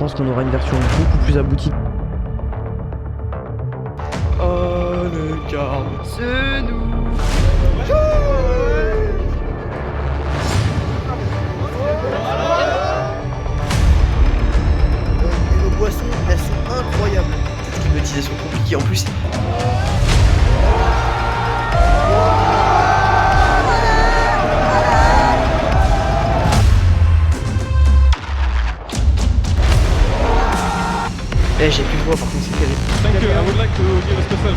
pense qu'on aura une version beaucoup plus aboutie. Oh le gars, c'est nous. Et nos boissons, elles sont incroyables. Cette climatisation compliquée en plus. Eh, j'ai plus de voix par contre, c'est terrible. Thank you, I would like to give a special.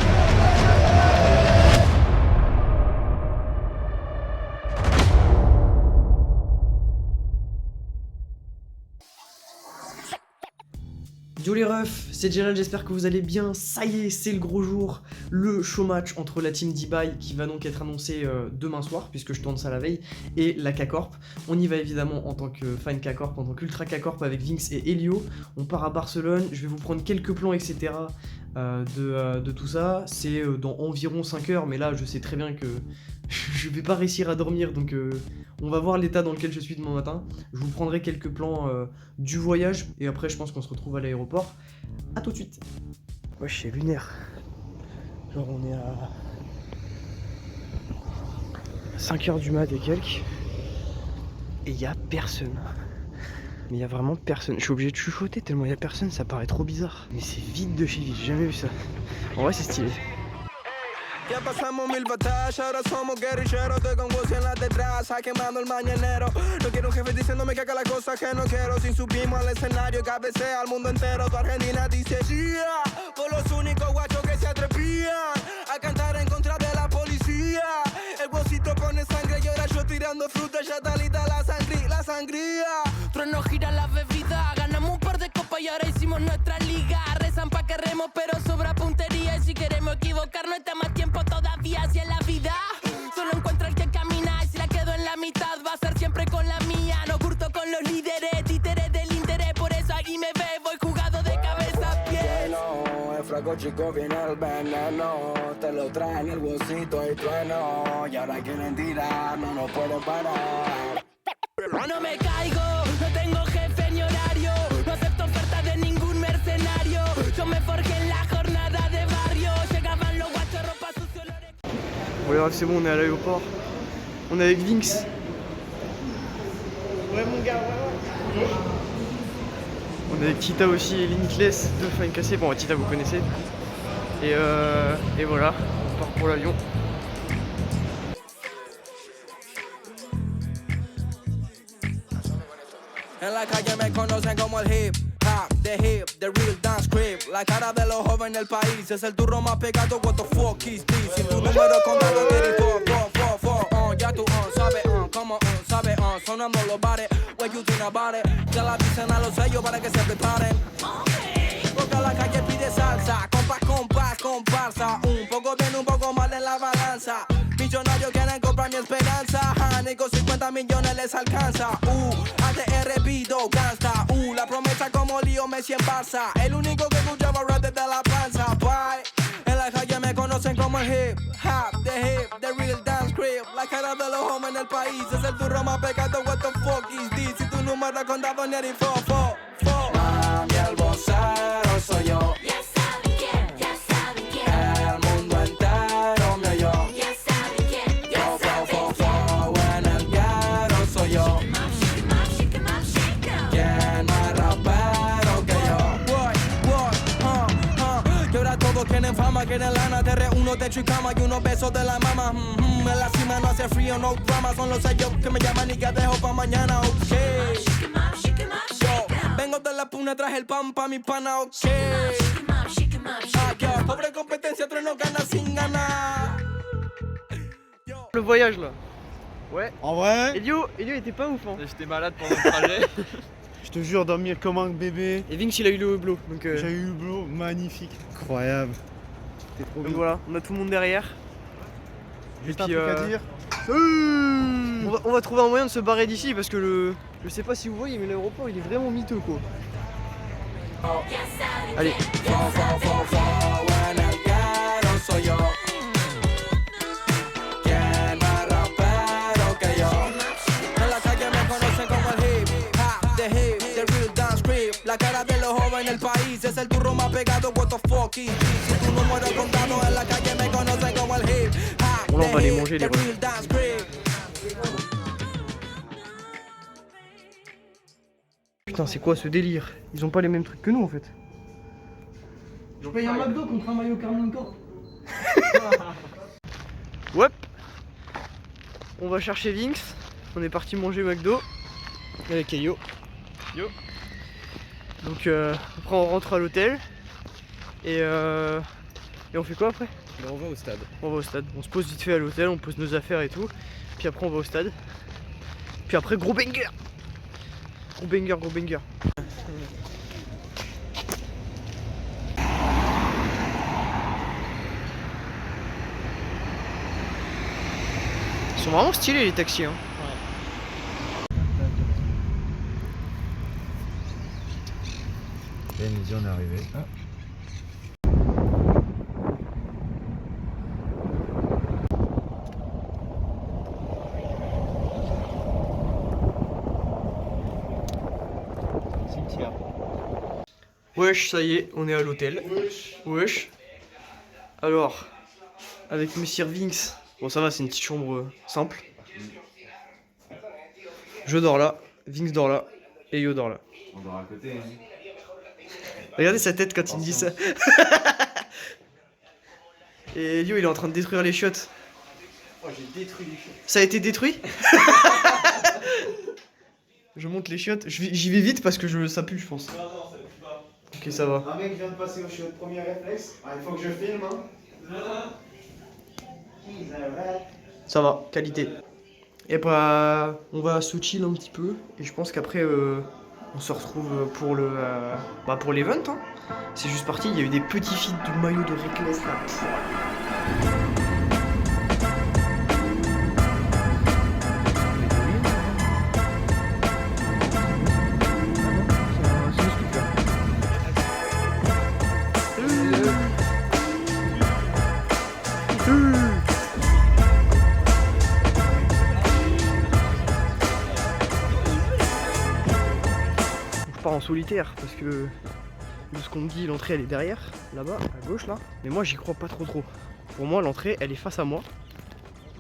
Yo les refs, c'est Gérald, j'espère que vous allez bien. Ça y est, c'est le gros jour, le show match entre la team d'Ibai qui va donc être annoncé demain soir, puisque je tourne ça la veille, et la K-Corp. On y va évidemment en tant que fan K-Corp, en tant qu'Ultra K-Corp avec Vinx et Elio. On part à Barcelone, je vais vous prendre quelques plans, etc. De tout ça. C'est dans environ 5 heures, mais là je sais très bien que je vais pas réussir à dormir, donc on va voir l'état dans lequel je suis demain matin. Je vous prendrai quelques plans du voyage, et après je pense qu'on se retrouve à l'aéroport. A tout de suite. Ouais, c'est lunaire. Genre on est à 5h du mat et quelques, et il y a personne. Mais il y a vraiment personne. Je suis obligé de chuchoter tellement il y a personne, ça paraît trop bizarre. Mais c'est vide de chez vide, j'ai jamais vu ça. En vrai c'est stylé. Ya pasamos mil batallas, ahora somos guerrilleros. Estoy con Woz en la detrás, quemando el mañanero. No quiero un jefe diciéndome que haga las cosas que no quiero. Sin subimos al escenario, cabecea al mundo entero. Tu Argentina dice yeah, por los únicos guachos que se atrevían a cantar en contra de la policía. El Wozito pone sangre y ahora yo tirando fruta. Ya está lista la sangría. Trueno gira la bebida, ganamos un par de copas y ahora hicimos nuestra liga. Rezan pa' que remos, pero sobra puntería. Y si queremos equivocarnos, está más tiempo todavía. Así es la vida, solo encuentro el que camina. Y si la quedo en la mitad, va a ser siempre con la mía. No curto con los líderes, títeres del interés. Por eso aquí me ve, voy jugado de cabeza a pies. Bueno, el fraco chico viene el veneno. Te lo traen el Wozito y trueno. Y ahora quieren tirar, no nos pueden parar. No me caigo, no tengo jefe ni horario. No acepto ofertas de ningún mercenario. Yo me forjé en la jornada de barrio. Llegaban los guachos, ropa sucia, olores. Bon les refs, c'est bon, on est à l'aéroport. On est avec Vinx. Ouais mon gars, ouais. On est avec Tita aussi et Limitless, deux fans cassés. Bon Tita vous connaissez. Et voilà, on part pour l'avion. En la calle me conocen como el hip hop, the real dance creep. La cara de los jóvenes del país es el turro más pegado. What the fuck is this? Si tu número contado tiene ya tú sabes, como sabes, sonando los bares. What you think about it? Ya la dicen a los sellos para que se preparen. Porque la calle pide salsa, comparsa. Un poco bien, un poco mal en la balanza. Millonarios quieren comprar mi esperanza. Ni con 50 millones les alcanza. ATR pido gasta. La promesa como Lío Messi en Barça. El único que escuchaba rap desde la panza. Bye. En la calle me conocen como el hip hop, the real dance creep. La cara de los hombres en el país es el turro más pegado. What the fuck is this? Si tu número es contado ni fo. Mami, el vocero soy yo. Quieren fama, quieren lana, te reúno, techo y cama y unos besos de la mama. En la cima no hace frío, no drama. Son los sellos que me llaman y que dejo pa' mañana, ok. Yo vengo de la puna, traje el pan pa' mi pana, ok. Pobre competencia, tres no gana sin ganar. Le voyage là. Ouais. En vrai, Elio était pas ouf hein. J'étais malade pendant le trajet. je te jure, dormir comme un bébé. Et Vinx il a eu le hublot. Donc, J'ai eu le boulot magnifique. Incroyable. C'était trop donc bien. voilà, on a tout le monde derrière. Juste et un puis, truc à dire. On va trouver un moyen de se barrer d'ici parce que je sais pas si vous voyez mais l'aéroport il est vraiment miteux quoi. Allez. la cara de los jóvenes del país. Es el turro más pegado, what the fuck is this? Si tu número contado en la calle me conocen como el hip hop. Bon là on va les manger les real dance crib. Putain c'est quoi ce délire? Ils ont pas les mêmes trucs que nous en fait. Je paye un McDo contre un maillot Carmine Corp. Hop. On va chercher Vinx. On est parti manger McDo avec Ayo. Yo. Donc après on rentre à l'hôtel et on fait quoi après? On va au stade. On va au stade. On se pose vite fait à l'hôtel, on pose nos affaires et tout. Puis après on va au stade. Puis après gros banger. Gros banger, gros banger. Ils sont vraiment stylés les taxis hein. Et midi on est arrivé. Cimetière. Wesh, ça y est, on est à l'hôtel. Wesh. Alors, avec Monsieur Vinx. Bon, ça va, c'est une petite chambre simple. Je dors là, Vinx dort là, et Yo dort là. On dort à côté. Hein. Regardez sa tête quand il me dit ça. Et Yo, il est en train de détruire les chiottes. Oh, j'ai détruit les chiottes. Ça a été détruit? Je monte les chiottes. J'y vais vite parce que ça pue, je pense. Non, non, ça pue pas. Ok, ça va. Un mec vient de passer aux chiottes, premier réflexe. Ah, il faut que je filme, hein. Ça va, qualité. Et bah, on va se chill un petit peu. Et je pense qu'après, on se retrouve pour le pour l'event. Hein. C'est juste parti. Il y a eu des petits feats de maillot de Reckless là. En solitaire parce que de ce qu'on me dit l'entrée elle est derrière là-bas à gauche là mais moi j'y crois pas trop. Pour moi l'entrée elle est face à moi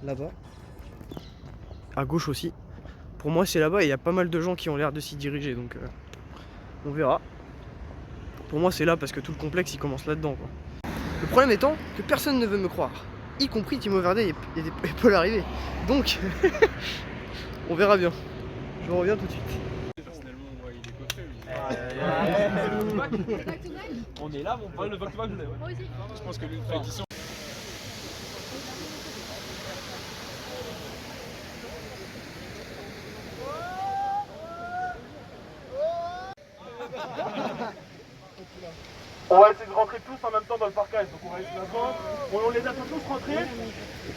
là-bas à gauche aussi. Pour moi c'est là-bas et il y a pas mal de gens qui ont l'air de s'y diriger donc on verra. Pour moi c'est là parce que tout le complexe il commence là-dedans quoi. Le problème étant que personne ne veut me croire, y compris Timo Verde et Paul Arrivé, donc on verra bien. Je reviens tout de suite. On est là, mon pote. Le back-to-back, je l'ai, ouais. Moi aussi. Je pense que l'ultra édition. On va essayer de rentrer tous en même temps dans le parcage. Donc on va essayer d'attendre. On les attend tous rentrer.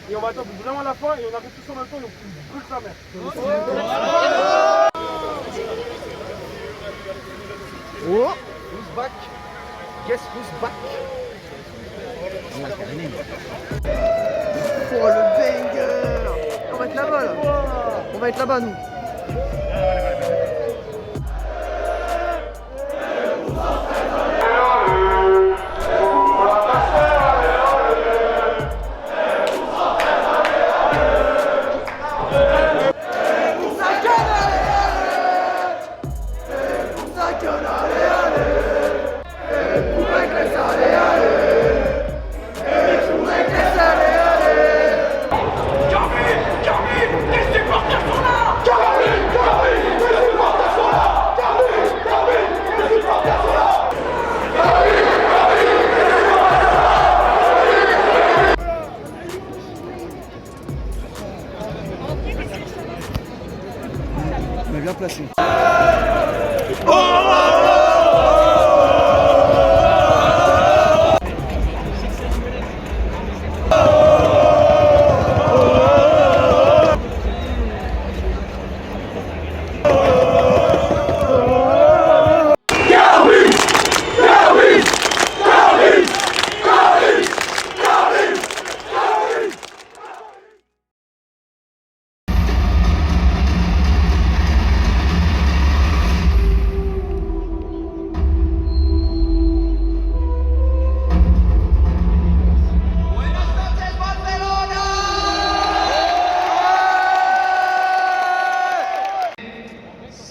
Et on va attendre vraiment la fin. Et on arrive tous en même temps et on brûle sa mère. Oh, who's back? Guess who's back? Oh le banger! On va être là-bas là! On va être là-bas nous! On est bien placé.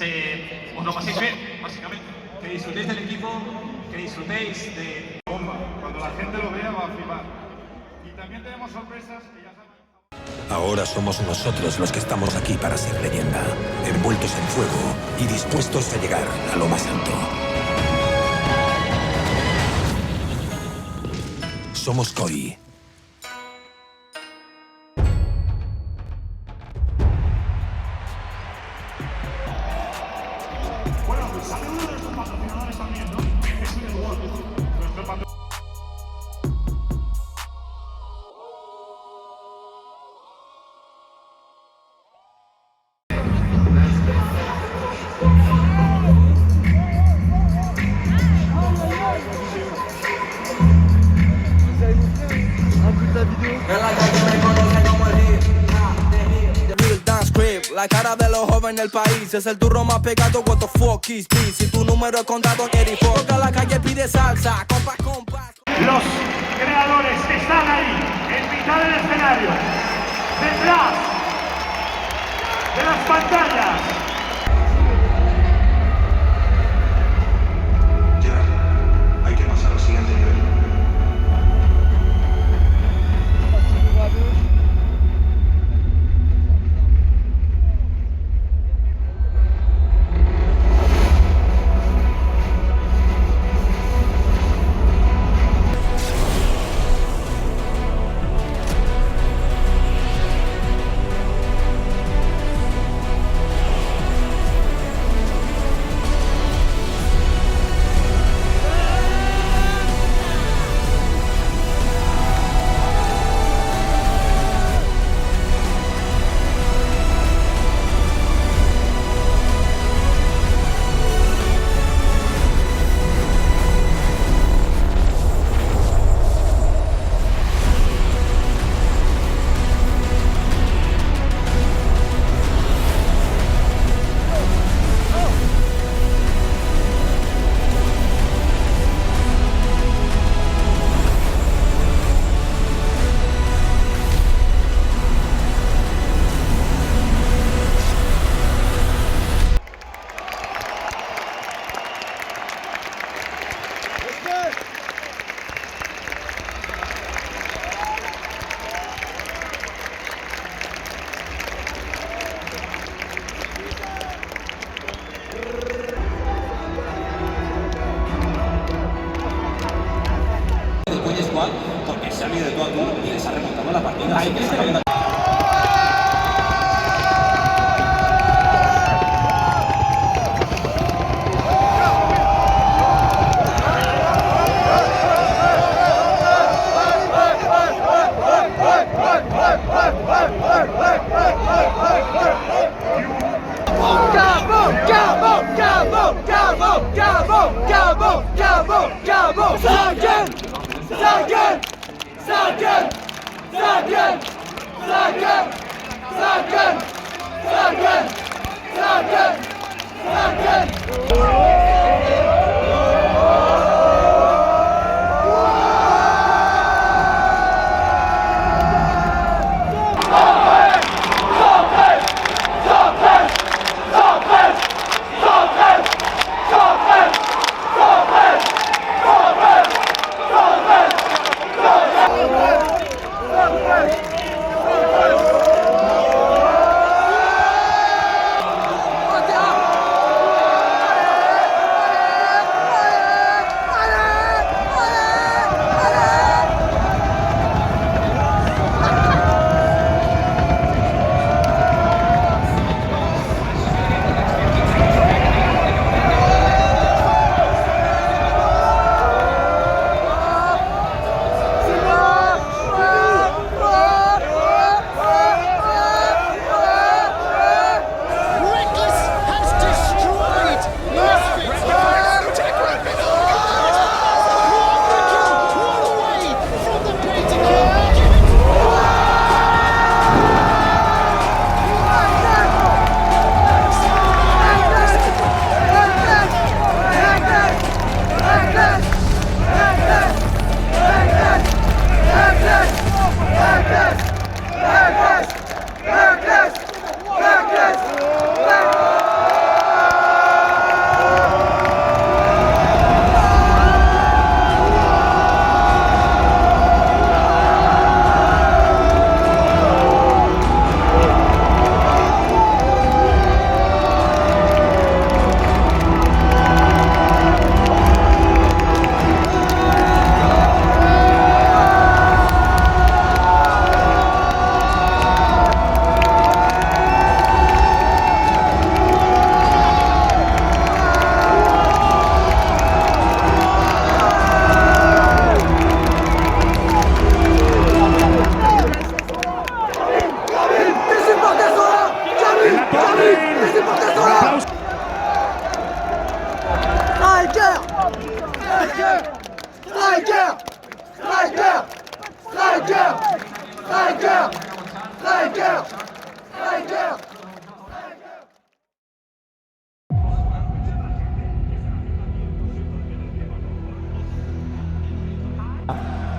os lo paséis bien, básicamente. Que disfrutéis del equipo, que disfrutéis de... Bomba. Cuando la gente lo vea va a flipar. Y también tenemos sorpresas que ya saben. Ahora somos nosotros los que estamos aquí para ser leyenda, envueltos en fuego y dispuestos a llegar a lo más alto. Somos KOI. Bueno, pues sale uno de nuestros patrocinadores también, ¿no? Es un World. Nuestro patrocinador. La cara de los jóvenes del país es el turro más pegado. What the fuck is this? Si tu número es contado, Kerry Ford a la calle pide salsa. Compas, compas. Los creadores están ahí, en mitad del escenario, detrás de las pantallas. Ya, hay que pasar al siguiente nivel. Porque se ha ido de todo a todo y les ha remontado la partida.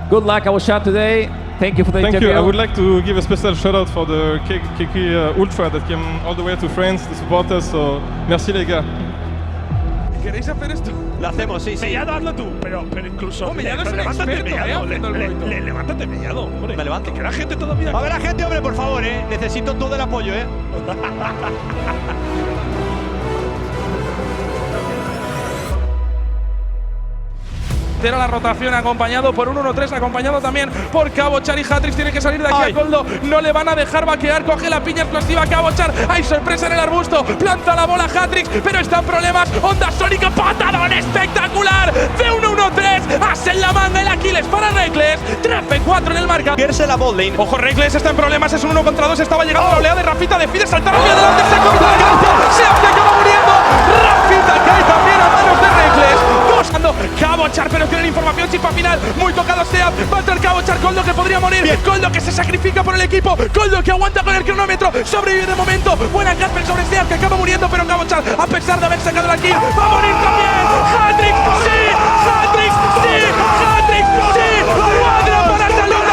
Good luck our shot today. Thank you for the interview. Thank you. I would like to give a special shout out for the KK Ultra that came all the way to France to support us. So, merci les gars. ¿Queréis hacer esto? Lo hacemos, sí, sí. Mellado, hazlo tú. Pero incluso. Oh, Mellado es un experto, levántate, Mellado, hombre. Me levanto. Que la gente todavía. A ver, la gente, hombre, por favor, necesito todo el apoyo, Era la rotación acompañado por un 1-3, acompañado también por Cabochar y Hatrix. Tiene que salir de aquí a Coldo. No le van a dejar vaquear. Coge la piña explosiva Cabochar. Hay sorpresa en el arbusto. Planta la bola Hatrix, pero está en problemas. Onda sónica, patadón espectacular. De 1-1-3. As en la manga el Aquiles para Reckless. 13-4 en el marca. Pierce la bot lane. Ojo, Reckless está en problemas. Es un 1 contra 2. Estaba llegando la oleada de Rafita. Decide saltar hacia adelante. Se come la cabeza. Se acaba muriendo. Rafita cae también a manos de Reckless. Cabochar, pero tiene información, chispa final, muy tocado Seat, va a entrar Cabochar, Coldo que podría morir, bien. Coldo que se sacrifica por el equipo, Coldo que aguanta con el cronómetro, sobrevive de momento, buena Casper sobre Seat que acaba muriendo, pero Cabochar, a pesar de haber sacado la kill, va a morir también, Hatrix, sí, Hatrix, sí, Hatrix, sí, cuadra para Salud,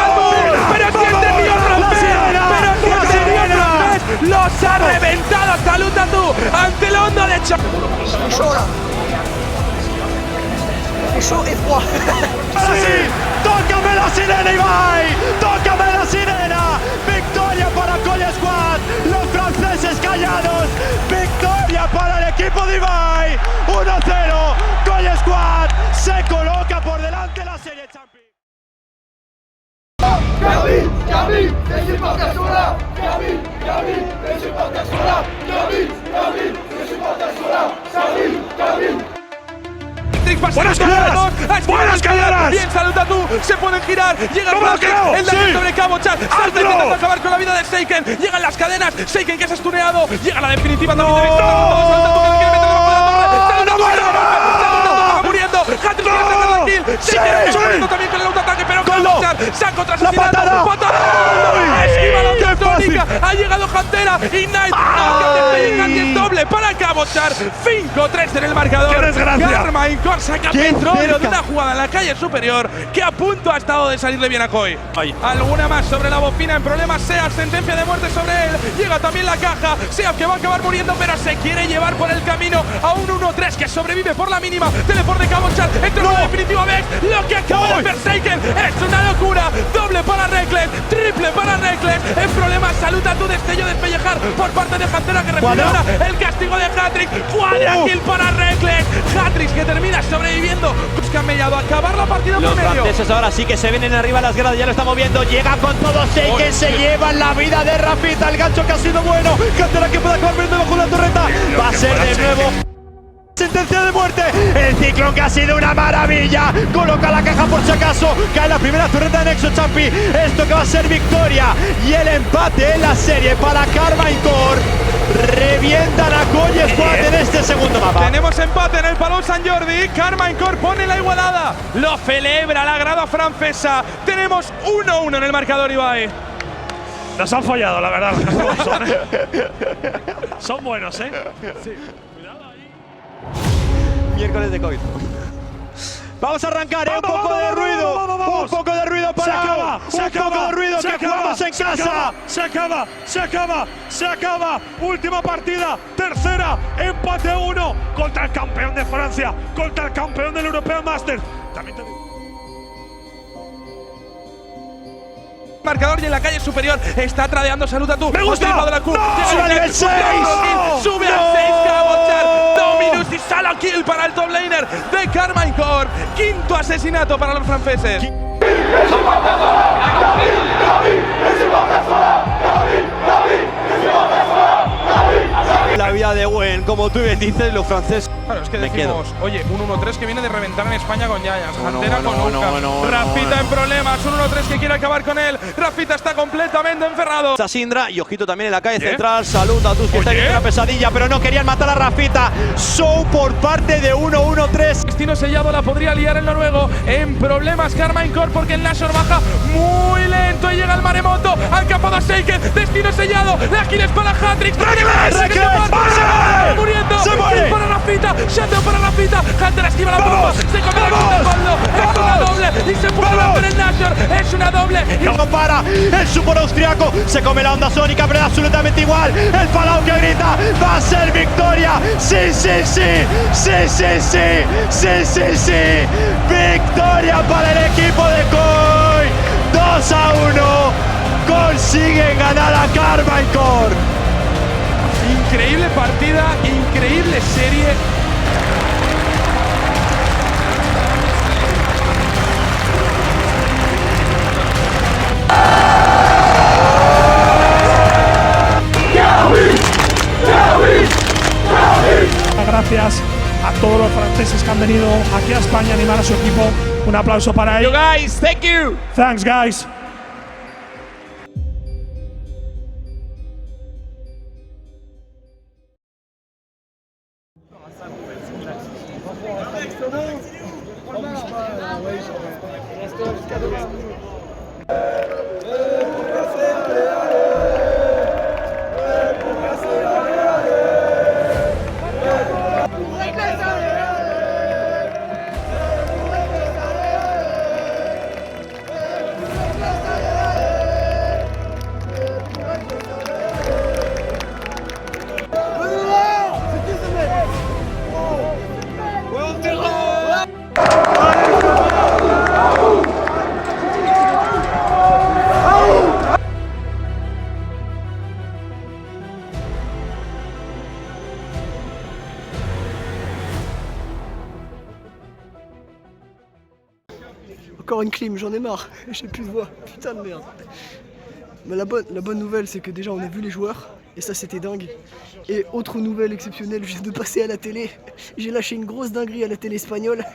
pero si el tercio francés, los ha reventado Salud ante el hondo de Char. Eso es guay. ¡Sí! ¡Tócame la sirena, Ibai! ¡Tócame la sirena! ¡Victoria para Coll Squad! ¡Los franceses callados! ¡Victoria para el equipo de Ibai! 1-0. Coll Squad se coloca por delante la serie Champions. ¡Buenas carreras! Bien, Salud a tú, se pueden girar, llega el flash, el daño sobre Cabochar, salta intentando acabar con la vida de Seiken, llegan las cadenas, Seiken que es estuneado, llega la definitiva también de Víctor, Salud a tú que quiere meter debajo de la torre, Salud muriendo, Hatrix quiere sacar la kill, Seiken muriendo también con el autoataque, pero Cabochar saca otra asesinada, patada, esquiva la electrónica, ha llegado Huntera, Ignite, el doble para Cabochar, 5-3 en el marcador, ¡qué desgracia! Carmine saca petróleo de una jugada en la calle superior que a punto ha estado de salirle bien a Koi. Alguna más sobre la bocina en problemas, Seat, sentencia de muerte sobre él, llega también la caja, Seat que va a acabar muriendo pero se quiere llevar por el camino a un 1-3 que sobrevive por la mínima, teleport de Cabochar, entra en la definitiva Vex, lo que acaba de hacer Seiken es una locura, doble para Reckless, triple para Reckless, en problemas, Salud a tu destello de despellejar por parte de Huntera que recibe ahora el castigo de Hatrix, cuadra kill para Reckless, Hatrix que termina sobreviviendo, busca Mellado a acabar la partida los por medio. franceses ahora sí que se vienen arriba las gradas, ya lo estamos viendo, llega con todo Seiken, se lleva la vida de Rafita, el gancho que ha sido bueno, Huntera que puede acabar viendo bajo la torreta, va a ser de nuevo sentencia de muerte, el ciclón que ha sido una maravilla, coloca la caja por si acaso, cae la primera torreta de Nexo Champi, esto que va a ser victoria y el empate en la serie para Carmine Corp. Revientan a Coll Squad en este segundo mapa. Tenemos empate en el Palau Sant Jordi. Carmine Corp pone la igualada. Lo celebra la grada francesa. Tenemos 1-1 en el marcador, Ibai. Nos han fallado, la verdad. Son buenos, ¿eh? Sí. Cuidado ahí. Miércoles de COVID. Vamos a arrancar, un poco de ruido. Un poco de ruido para un poco de ruido que jugamos en casa. Se acaba. Última partida, tercera, empate 1 contra el campeón de Francia, contra el campeón del European Masters. También te digo. Marcador y en la calle superior está tradeando Salud a tú. ¡Me gusta! De la Q. ¡Sube al nivel 6! ¡Sube al 6 Cabochar! Dominus y solo kill para el top laner de Carmine Corp. Quinto asesinato para los franceses. La vida de Gwen, como tú bien dices, los franceses. Claro, es que decimos, oye, un 1-3 que viene de reventar en España con Yayas, Huntera con Uka, Rafita en problemas, un 1-3 que quiere acabar con él, Rafita está completamente encerrado. Esta Sindra y ojito también en la calle central, Salud a tus que está viendo una pesadilla, pero no querían matar a Rafita. Show por parte de 1-1-3. Destino sellado la podría liar el noruego, en problemas Carmine Corp porque el Nashor baja muy lento y llega el maremoto, ha escapado a Seiken, destino sellado, la Aquiles para Hatrix, muriendo, se muere para Rafita, Shadow para Rafita, Hunter esquiva la bomba, se come la quinta Coldo, es una doble y se puede romper el Nashor, el supor austriaco se come la onda sónica, pero es absolutamente igual. El Palau que grita, va a ser victoria. Sí, sí, sí, sí, sí, sí, sí, sí, sí. Victoria para el equipo de Coy. 2-1. Consiguen ganar a Carmichael. Increíble partida, increíble serie. Gracias a todos los franceses que han venido aquí a España a animar a su equipo. Un aplauso para ellos. You guys, thank you. Thanks, guys. Encore une clim, j'en ai marre, j'ai plus de voix, putain de merde. Mais la bonne nouvelle, c'est que déjà on a vu les joueurs, et ça c'était dingue. Et autre nouvelle exceptionnelle, je viens de passer à la télé, j'ai lâché une grosse dinguerie à la télé espagnole.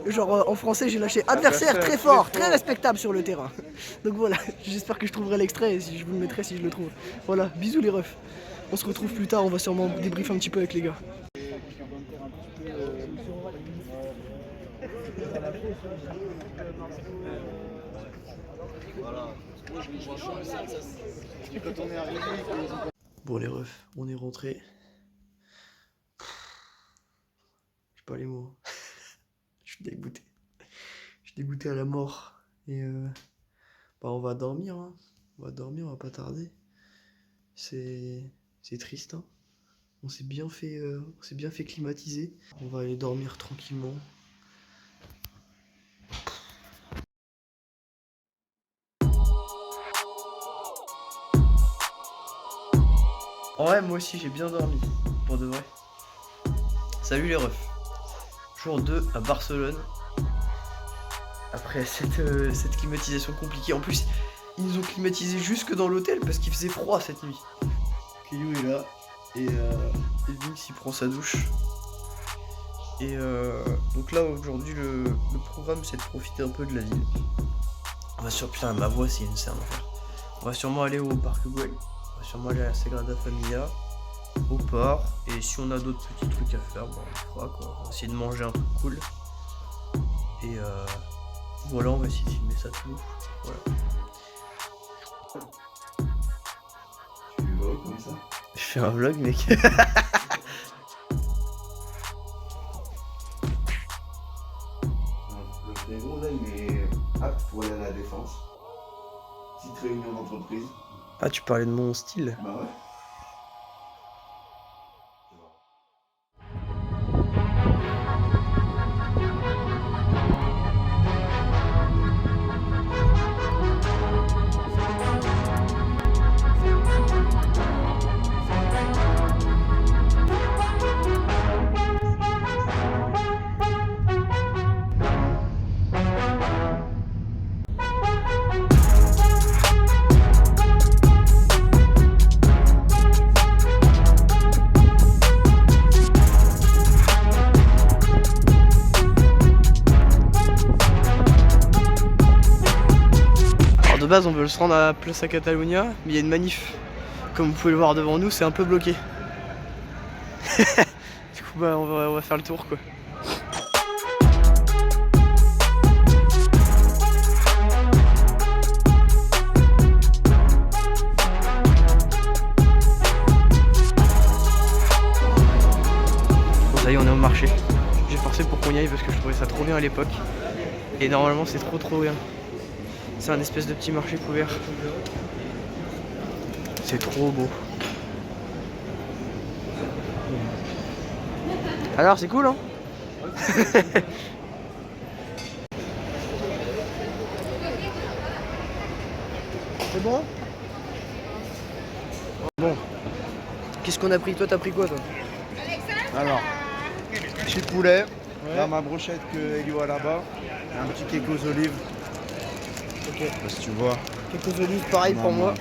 Genre en français j'ai lâché adversaire très fort, très respectable sur le terrain. Donc voilà, j'espère que je trouverai l'extrait, et si je vous le mettrai si je le trouve. Voilà, bisous les refs. On se retrouve plus tard, on va sûrement débriefer un petit peu avec les gars. Bon les refs, on est rentré. J'ai pas les mots. Je suis dégoûté. Je suis dégoûté à la mort. Et bah on va dormir, hein. On va dormir, on va pas tarder. C'est triste, hein. On s'est bien fait climatiser. On va aller dormir tranquillement. Ouais, moi aussi j'ai bien dormi, pour de vrai. Salut les refs. Jour 2 à Barcelone. Après cette climatisation compliquée. En plus, ils nous ont climatisé jusque dans l'hôtel parce qu'il faisait froid cette nuit. Kayou est là. Et Vinx il prend sa douche. Et donc là aujourd'hui le programme c'est de profiter un peu de la ville. On va putain ma voix c'est une scène à faire. On va sûrement aller au parc Güell. On va sûrement aller à la Sagrada Familia, au port, et si on a d'autres petits trucs à faire, bon, on fera quoi. On va essayer de manger un truc cool. Et voilà, on va essayer de filmer ça tout. Voilà. Tu vlog comme ça? Je fais un vlog, mec. Le frérot là, il est apte pour aller à la défense. Petite réunion d'entreprise. Ah, tu parlais de mon style? Bah ouais. De base on veut se rendre à Plaça Catalunya, mais il y a une manif. Comme vous pouvez le voir devant nous, c'est un peu bloqué. Du coup bah on va faire le tour quoi. Bon ça y est, on est au marché. J'ai forcé pour qu'on y aille parce que je trouvais ça trop bien à l'époque. Et normalement c'est trop bien. C'est un espèce de petit marché couvert. C'est trop beau. Alors c'est cool hein. C'est bon? Bon. Qu'est-ce qu'on a pris? Toi t'as pris quoi toi? Alors, petit poulet, là ma brochette que Elio a là-bas, un petit cake aux olives. Ok. Je sais pas si tu vois. Cake aux olives, pareil Non, pour moi.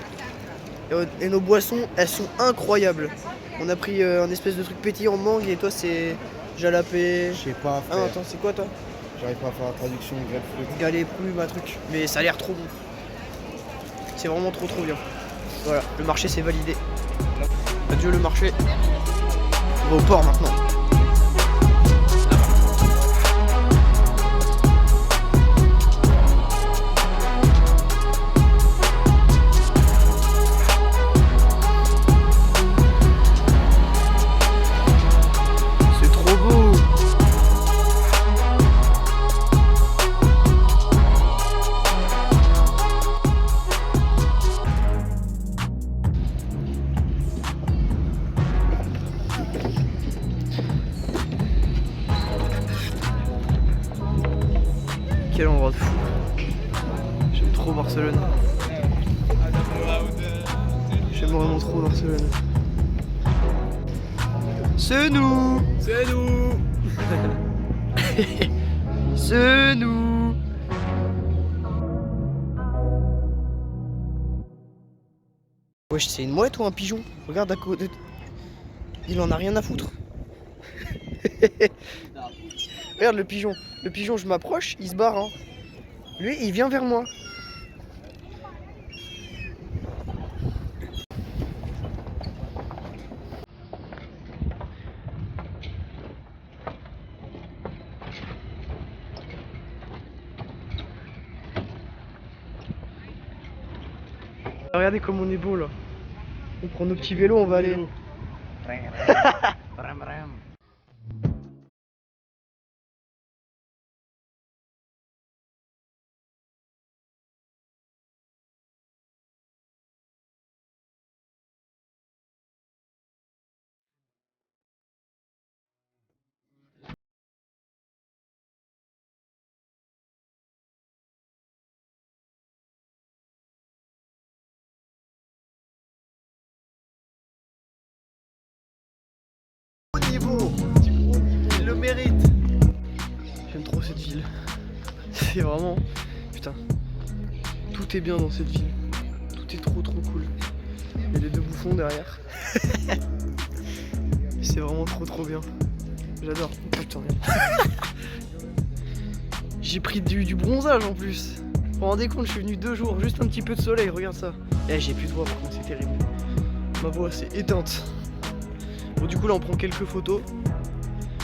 Et nos boissons, elles sont incroyables. On a pris un espèce de truc pétillant de mangue et toi c'est jalapé. Je sais pas. Ah non, attends, c'est quoi toi? J'arrive pas à faire la traduction grapefruit. Galet plume, un truc. Mais ça a l'air trop bon. C'est vraiment trop bien. Voilà, le marché c'est validé. Adieu le marché. On va au port maintenant. C'est trop beau. Quel endroit de fou. J'aime trop Barcelone. J'aime vraiment trop Barcelone. C'est nous. C'est nous. C'est nous. Wesh, c'est une mouette ou un pigeon? Regarde à côté. Il en a rien à foutre. Regarde le pigeon. Le pigeon, je m'approche, il se barre. Hein. Lui, il vient vers moi. Regardez comme on est beau là. On prend nos petits vélos, on va aller. Niveau, il le mérite. J'aime trop cette ville. C'est vraiment... Putain. Tout est bien dans cette ville. Tout est trop cool. Il y a les deux bouffons derrière. C'est vraiment trop bien. J'adore. Oh, putain. J'ai pris du bronzage en plus. Vous vous rendez compte, je suis venu 2 jours, juste un petit peu de soleil, regarde ça. Eh, j'ai plus de voix par contre, c'est terrible. Ma voix s'est éteinte. Bon, du coup là on prend quelques photos,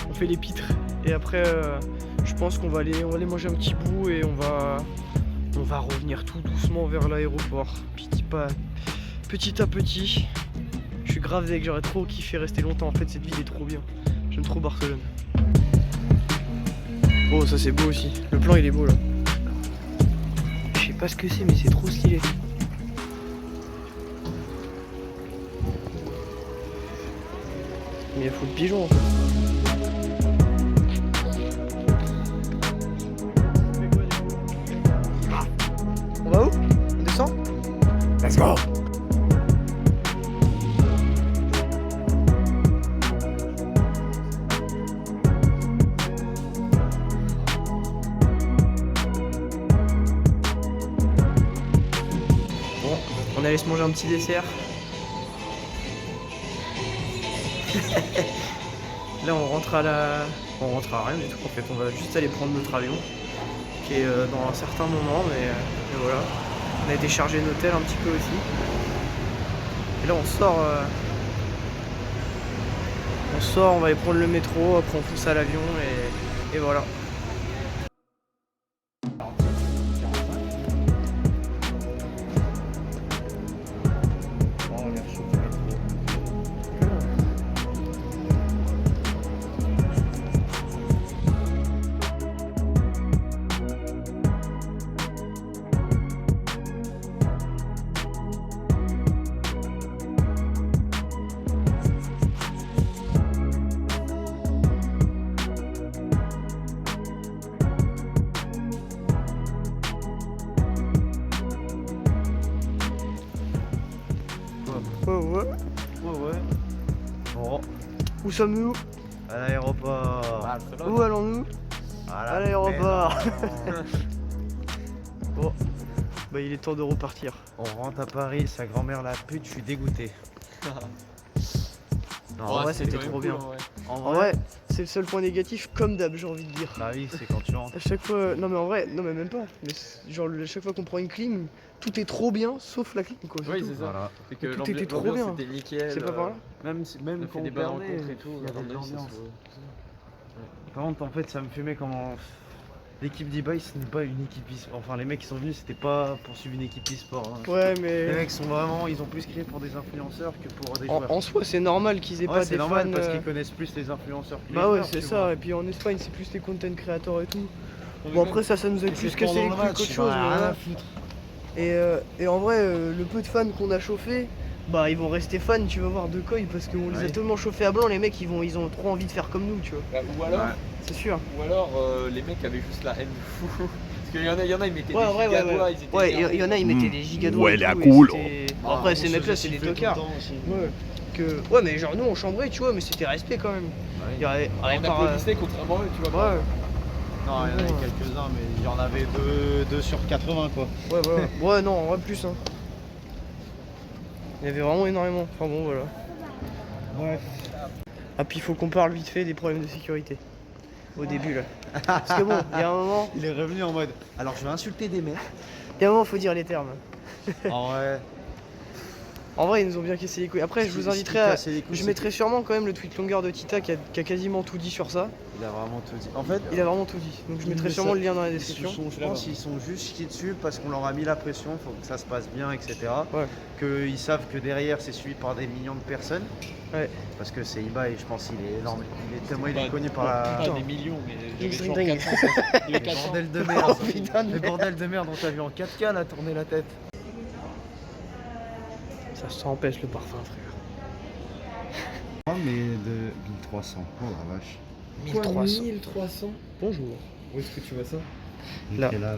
on fait les pitres et après je pense qu'on va aller manger un petit bout et on va revenir tout doucement vers l'aéroport, petit à petit. Je suis grave deg, j'aurais trop kiffé rester longtemps, en fait cette ville est trop bien, j'aime trop Barcelone. Oh ça c'est beau aussi, le plan il est beau là. Je sais pas ce que c'est mais c'est trop stylé. Mais il faut le pigeon en fait. On va où? On descend? Let's go! Bon, on allait se manger un petit dessert. Là on rentre à la... On rentre à rien du tout en fait, on va juste aller prendre notre avion qui est dans un certain moment mais voilà. On a déchargé l'hôtel un petit peu aussi. Et là on sort, on va aller prendre le métro, après on fonce à l'avion et voilà. Où sommes-nous? À l'aéroport. Où allons-nous? À l'aéroport. Bon, bah il est temps de repartir. On rentre à Paris, sa grand-mère la pute, je suis dégoûté. Non, en vrai, c'était trop bien. En vrai, c'est le seul point négatif, comme d'hab, j'ai envie de dire. Bah oui, c'est quand tu rentres. À chaque fois, non mais en vrai, non mais même pas. Mais genre, à chaque fois qu'on prend une clim, tout est trop bien, sauf la clim quoi. Oui, c'est ça. Voilà. C'est que Tout était trop bien. C'était nickel. C'est pas par là. Même On a quand fait on des bonnes perdait, rencontres et tout. il y avait de l'ambiance, l'ambiance. c'est- Par contre, en fait, ça me fumait comment l'équipe d'e-bike, ce n'est pas une équipe e-sport. Enfin, les mecs qui sont venus, c'était pas pour suivre une équipe e-sport. Hein. Ouais, mais. Les mecs sont vraiment, ils ont plus créé pour des influenceurs que pour des joueurs. En soi, c'est normal qu'ils aient Ouais, pas c'est des normal fans. parce qu'ils connaissent plus les influenceurs que les Bah ouais, joueurs, c'est tu ça. vois. Et puis en Espagne, c'est plus les content créateurs et tout. Bon, après, ça nous a plus cassé les couilles qu'autre chose. mais voilà. Et en vrai, le peu de fans qu'on a chauffé, bah ils vont rester fans, tu vas voir, de Koi, parce qu'on les a tellement chauffés à blanc, les mecs ils ont trop envie de faire comme nous, tu vois. Ou alors, C'est sûr. les mecs avaient juste la haine de fou. Parce qu'il y en a, ils mettaient des Ouais, gigadois, ils étaient ouais, énervés. il y en a, ils mettaient des gigadois. Ouais, et la tout, cool. et c'était- Bon, après, ces mecs-là, c'est des tocards. Ouais, mais genre nous on chambrait, tu vois, mais c'était respect quand même. Il y aurait- On applaudissait contrairement à eux, tu vois. Ouais. Non, il y en avait quelques-uns, mais il y en avait 2 sur 80 quoi. Ouais, voilà. Ouais, non, en vrai, plus. Hein. Il y avait vraiment énormément. Enfin bon, voilà. Ouais. Ah, puis il faut qu'on parle vite fait des problèmes de sécurité. Au début, là. Parce que bon, il y a un moment. Il est revenu en mode. Alors je vais insulter des mecs. Il y a un moment, faut dire les termes. En vrai, ils nous ont bien cassé les couilles. Après, je vous inviterai à. Je mettrai sûrement quand même le tweet longueur de Tita qui a quasiment tout dit sur ça. Il a vraiment tout dit. En fait, Il a vraiment tout dit. Donc je mettrai sûrement le lien dans la description. je pense qu'ils sont juste chiés dessus parce qu'on leur a mis la pression, faut que ça se passe bien, etc. Ouais. Qu'ils savent que derrière c'est suivi par des millions de personnes. Ouais. Parce que c'est Iba et je pense qu'il est énorme. Il est connu par la. Pas des millions, mais Il j'avais genre dingue. 400. Il y avait 400. Bordel de merde. Le bordel de merde, on t'a vu en 4K là tourner la tête. Ça empêche le parfum, frère. Ah, mais de 1300. Oh la vache. 1300. 1300. Bonjour. Où est-ce que tu vois ça? Là. Et là.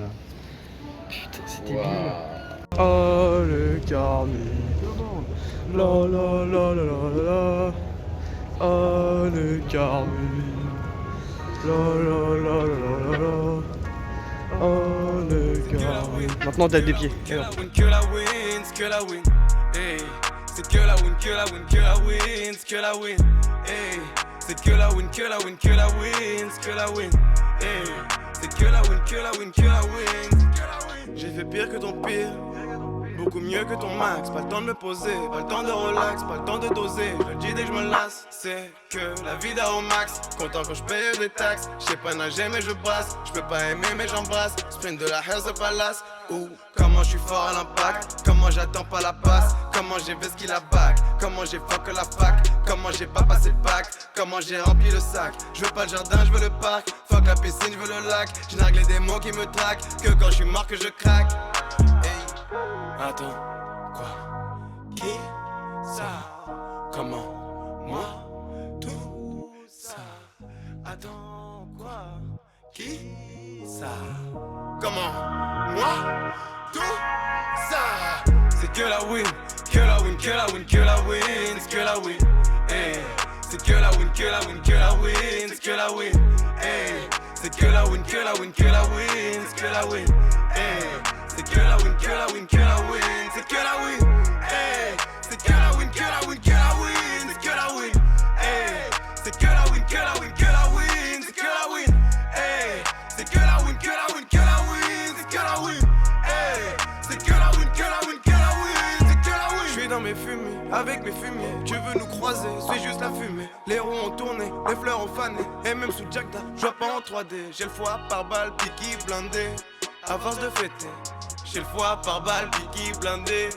Putain, c'était nul. Oh le Carmi. La la la la la la. Oh le Carmi. La la la la la la. Oh le Carmi. Maintenant tape des pieds. Que la win, que la win, hey. C'est que la win, que la win, que la win, que la win, hey. C'est que la win, que la win, que la win, que la win, hey. C'est que la win, que la win, que la win. J'ai fait pire que ton pire, beaucoup mieux que ton max. Pas le temps de me poser, pas le temps de relax, pas le temps de doser. Je le dis dès que je me lasse, c'est que la vie au max. Content quand je paye des taxes, je sais pas nager mais je brasse. Je peux pas aimer mais j'embrasse. Sprint de la Hells of Palace. Ouh, comment je suis fort à l'impact. Comment j'attends pas la passe. Comment j'ai vesqué la bague. Comment j'ai fuck la fac. Comment j'ai pas passé le bac. Comment j'ai rempli le sac. Je veux pas le jardin, je veux le parc. Fuck la piscine, je veux le lac. Je nargue les démons qui me traquent. Que quand je suis mort que je craque. Hey. Attends, quoi? Qui ça? Comment? Moi? Tout ça? Attends, quoi? Qui ça? Comment? Moi? Tout ça? C'est que la win, que la win, que la win, que la win, c'est que la win, hey. C'est que la win, que la win, que la win, c'est que la win, hey. C'est que la win, que la win, que la win, c'est que la win, hey. C'est que la win, que la win, que la win, c'est que la win, hey. C'est que la win, que la win, que la win, c'est que la win, hey. C'est que la win, que la win, que la win, c'est que la win, hey. C'est que la win, que la win, que la win, c'est que la win, hey. C'est que la win, que la win, que la win, c'est que la win. Je suis dans mes fumées, avec mes fumiers. Tu veux nous croiser, suis juste la fumée. Les roues ont tourné, les fleurs ont fané. Et même sous Jackda, je vois pas en 3D. J'ai le foie par balle, piqui blindé. À force de fêter, j'ai le foie par balle, piqui blindé.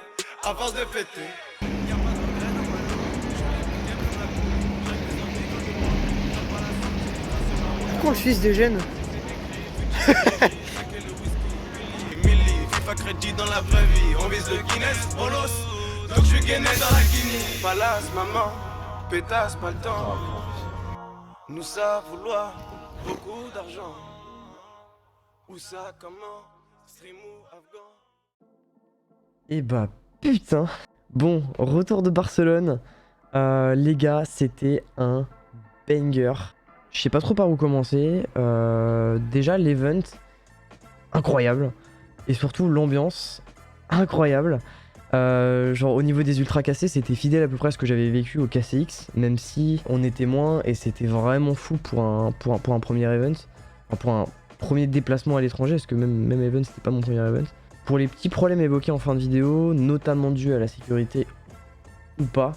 À force de fêter. Pourquoi le fils des gènes? FIFA crédit dans la vraie vie, on vise le Guinness, on l'ose. Donc je suis gainé dans la Guinée. Palace, maman, pétasse, pas le temps. Nous ça vouloir beaucoup d'argent. Où ça, comment, stream ou afghan. Et bah putain. Bon, retour de Barcelone. Les gars, c'était un banger. Je sais pas trop par où commencer. Déjà l'event, incroyable. Et surtout l'ambiance, incroyable. Genre au niveau des ultra cassés, c'était fidèle à peu près à ce que j'avais vécu au KCX, même si on était moins et c'était vraiment fou pour un premier event, enfin, pour un premier déplacement à l'étranger, parce que même event c'était pas mon premier event. Pour les petits problèmes évoqués en fin de vidéo, notamment dus à la sécurité ou pas,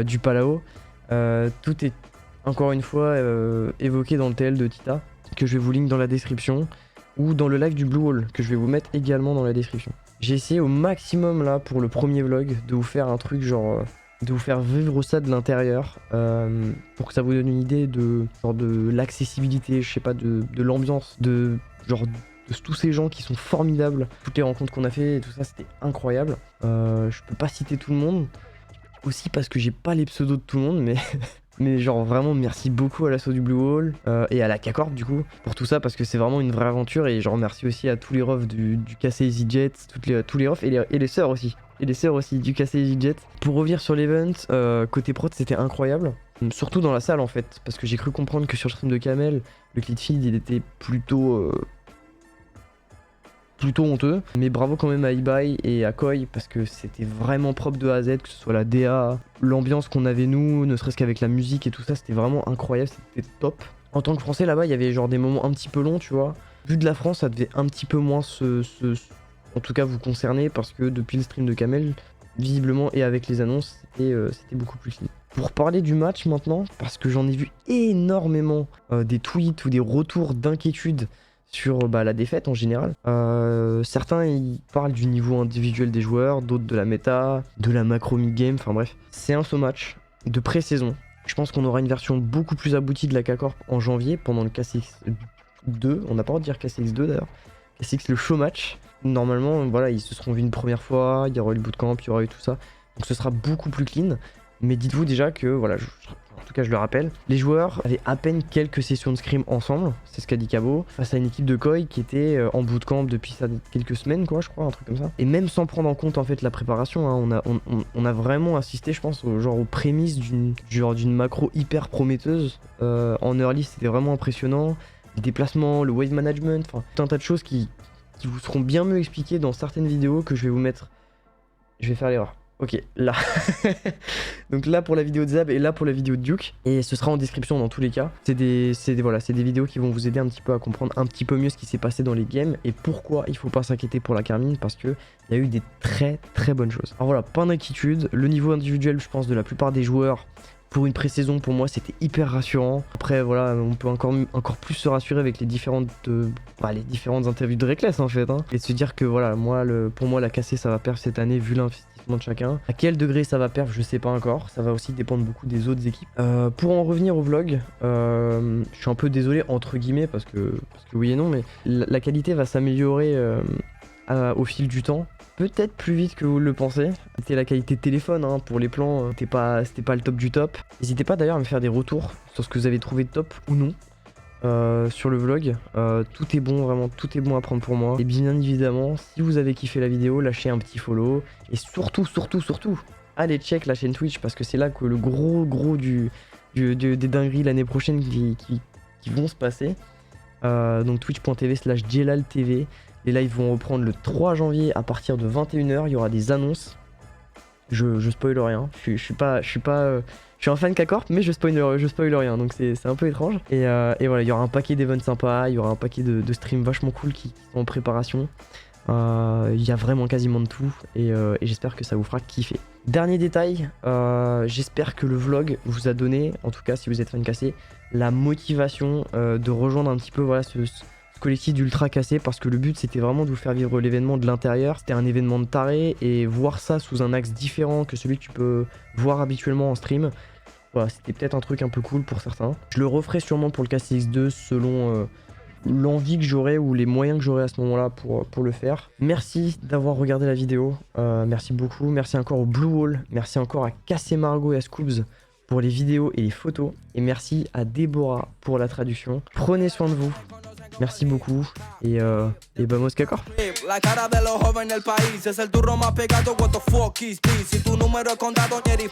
du Palao, tout est encore une fois évoqué dans le TL de Tita, que je vais vous link dans la description, ou dans le live du Blue Wall, que je vais vous mettre également dans la description. J'ai essayé au maximum là pour le premier vlog de vous faire un truc genre de vous faire vivre ça de l'intérieur pour que ça vous donne une idée de genre de l'accessibilité, je sais pas, de l'ambiance, de genre de tous ces gens qui sont formidables, toutes les rencontres qu'on a fait et tout ça, c'était incroyable. Je peux pas citer tout le monde, aussi parce que j'ai pas les pseudos de tout le monde, mais genre vraiment merci beaucoup à l'assaut du Blue Wall et à la K-Corp du coup pour tout ça, parce que c'est vraiment une vraie aventure, et je remercie aussi à tous les refs du KC EasyJet, tous les refs et les sœurs aussi. Et les sœurs aussi du KC EasyJet. Pour revenir sur l'event, côté prod c'était incroyable, surtout dans la salle en fait, parce que j'ai cru comprendre que sur le stream de Kamel, le clit feed il était plutôt honteux, mais bravo quand même à Ibai et à Koi, parce que c'était vraiment propre de A à Z, que ce soit la DA, l'ambiance qu'on avait nous, ne serait-ce qu'avec la musique et tout ça, c'était vraiment incroyable, c'était top. En tant que français là-bas, il y avait genre des moments un petit peu longs, tu vois. Vu de la France, ça devait un petit peu moins en tout cas vous concerner, parce que depuis le stream de Kamel, visiblement, et avec les annonces, c'était beaucoup plus clean. Pour parler du match maintenant, parce que j'en ai vu énormément des tweets ou des retours d'inquiétude sur la défaite en général. Certains ils parlent du niveau individuel des joueurs, d'autres de la méta, de la macro mid-game, enfin bref. C'est un so match de pré-saison. Je pense qu'on aura une version beaucoup plus aboutie de la K-Corp en janvier pendant le KCX2. On n'a pas le droit de dire KCX2 d'ailleurs. KCX le show match. Normalement voilà, ils se seront vus une première fois, il y aura eu le bootcamp, il y aura eu tout ça. Donc ce sera beaucoup plus clean. Mais dites-vous déjà que voilà, en tout cas je le rappelle, les joueurs avaient à peine quelques sessions de scrim ensemble, c'est ce qu'a dit Cabo, face à une équipe de Koi qui était en bootcamp depuis ça quelques semaines quoi, je crois, un truc comme ça. Et même sans prendre en compte en fait la préparation, hein, on a vraiment assisté, je pense, aux prémices d'une macro hyper prometteuse. En early c'était vraiment impressionnant, les déplacements, le wave management, enfin tout un tas de choses qui vous seront bien mieux expliquées dans certaines vidéos que je vais vous mettre. Je vais faire l'erreur. Ok, là. Donc là pour la vidéo de Zab et là pour la vidéo de Duke. Et ce sera en description dans tous les cas. C'est des vidéos qui vont vous aider un petit peu à comprendre un petit peu mieux ce qui s'est passé dans les games et pourquoi il faut pas s'inquiéter pour la Carmine, parce que il y a eu des très très bonnes choses. Alors voilà, pas d'inquiétude. Le niveau individuel, je pense, de la plupart des joueurs pour une pré-saison, pour moi, c'était hyper rassurant. Après, voilà, on peut encore plus se rassurer avec les différentes interviews de Reckless en fait, hein, et de se dire que voilà, pour moi la KC ça va perdre cette année vu l'investissement de chacun. À quel degré ça va perdre, je sais pas encore. Ça va aussi dépendre beaucoup des autres équipes. Pour en revenir au vlog, je suis un peu désolé entre guillemets parce que oui et non, mais la qualité va s'améliorer au fil du temps. Peut-être plus vite que vous le pensez. C'était la qualité de téléphone, hein, pour les plans, c'était pas le top du top. N'hésitez pas d'ailleurs à me faire des retours sur ce que vous avez trouvé de top ou non sur le vlog. Tout est bon, vraiment, tout est bon à prendre pour moi. Et bien évidemment, si vous avez kiffé la vidéo, lâchez un petit follow. Et surtout, allez check la chaîne Twitch, parce que c'est là que le gros des dingueries l'année prochaine qui vont se passer. Donc twitch.tv/JelalTV. Les lives vont reprendre le 3 janvier à partir de 21 h. Il y aura des annonces. Je spoil rien. Je suis un fan K-Corp, mais je spoil rien. Donc c'est un peu étrange. Et voilà, il y aura un paquet d'events sympas. Il y aura un paquet de streams vachement cool qui sont en préparation. Il y a vraiment quasiment de tout. Et j'espère que ça vous fera kiffer. Dernier détail, j'espère que le vlog vous a donné, en tout cas si vous êtes fan KC, la motivation de rejoindre un petit peu voilà, ce collectif d'ultra cassé, parce que le but c'était vraiment de vous faire vivre l'événement de l'intérieur. C'était un événement de taré, et voir ça sous un axe différent que celui que tu peux voir habituellement en stream, voilà, c'était peut-être un truc un peu cool pour certains. Je le referai sûrement pour le KCX2 selon l'envie que j'aurai ou les moyens que j'aurai à ce moment-là pour le faire. Merci d'avoir regardé la vidéo, merci beaucoup, merci encore au Blue Wall, merci encore à KC Margot et à Scoobs pour les vidéos et les photos, et merci à Déborah pour la traduction. Prenez soin de vous. Merci beaucoup et Vamos K-Corp. la cara de los jóvenes del país. Es el turro más pegado, what the fuck is this? Si tu número es contado, Jerry,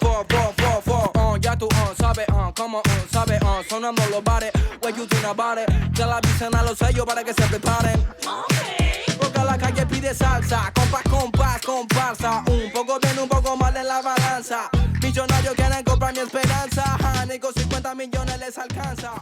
ya tú, sabes, como, sabes, sonando los bares. What you think about it? Ya la avisen a los sellos para que se preparen. Porque la calle pide salsa, comparsa. Un poco bien, un poco mal en la balanza. Millonarios quieren comprar mi esperanza. Ni con 50 millones les alcanza.